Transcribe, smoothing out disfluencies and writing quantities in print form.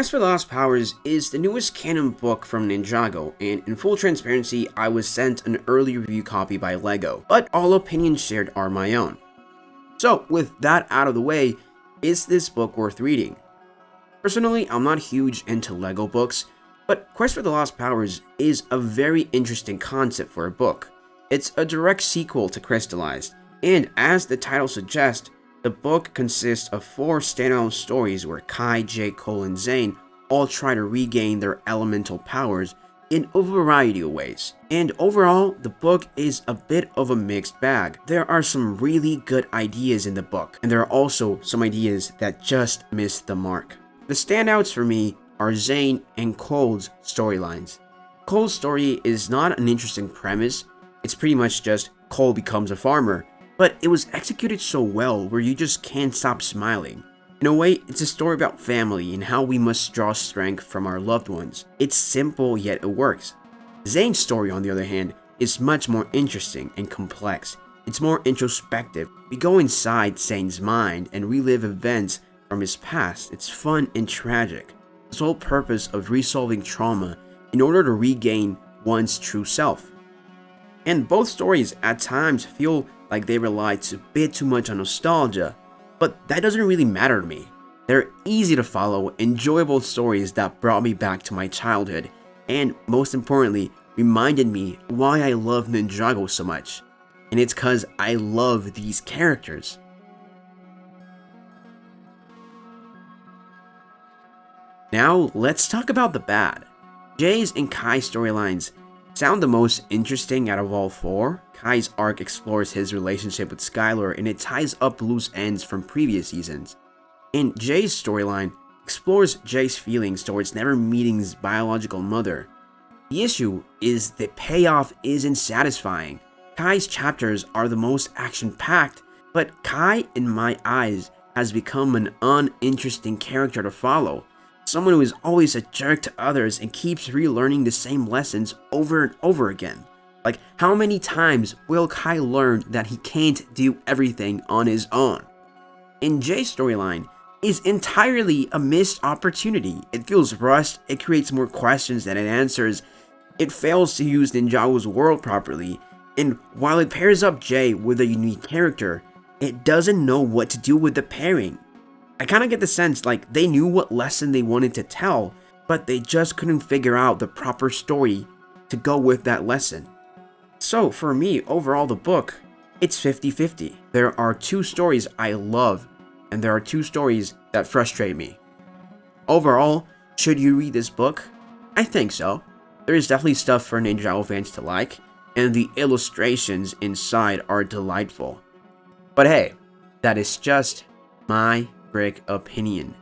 Quest for the Lost Powers is the newest canon book from Ninjago, and in full transparency, I was sent an early review copy by LEGO, but all opinions shared are my own. So, with that out of the way, is this book worth reading? Personally, I'm not huge into LEGO books, but Quest for the Lost Powers is a very interesting concept for a book. It's a direct sequel to Crystallized, and as the title suggests, the book consists of 4 standalone stories where Kai, Jay, Cole, and Zane all try to regain their elemental powers in a variety of ways. And overall, the book is a bit of a mixed bag. There are some really good ideas in the book, and there are also some ideas that just miss the mark. The standouts for me are Zane and Cole's storylines. Cole's story is not an interesting premise, it's pretty much just Cole becomes a farmer, but it was executed so well where you just can't stop smiling. In a way, it's a story about family and how we must draw strength from our loved ones. It's simple, yet it works. Zane's story, on the other hand, is much more interesting and complex. It's more introspective. We go inside Zane's mind and relive events from his past. It's fun and tragic. The sole purpose of resolving trauma in order to regain one's true self. And both stories at times feel like they rely a bit too much on nostalgia, but that doesn't really matter to me. They're easy to follow, enjoyable stories that brought me back to my childhood, and most importantly, reminded me why I love Ninjago so much. And it's cause I love these characters. Now, let's talk about the bad. Jay's and Kai's storylines sound the most interesting out of all 4. Kai's arc explores his relationship with Skylar and it ties up loose ends from previous seasons. And Jay's storyline explores Jay's feelings towards never meeting his biological mother. The issue is the payoff isn't satisfying. Kai's chapters are the most action-packed, but Kai, in my eyes, has become an uninteresting character to follow. Someone who is always a jerk to others and keeps relearning the same lessons over and over again. Like, how many times will Kai learn that he can't do everything on his own? In Jay's storyline is entirely a missed opportunity. It feels rushed, it creates more questions than it answers, it fails to use Ninjago's world properly, and while it pairs up Jay with a unique character, it doesn't know what to do with the pairing. I kinda get the sense like they knew what lesson they wanted to tell, but they just couldn't figure out the proper story to go with that lesson. So for me, overall the book, it's 50-50. There are 2 stories I love, and there are 2 stories that frustrate me. Overall, should you read this book? I think so. There is definitely stuff for Ninjago fans to like, and the illustrations inside are delightful. But hey, that is just my Brick opinion.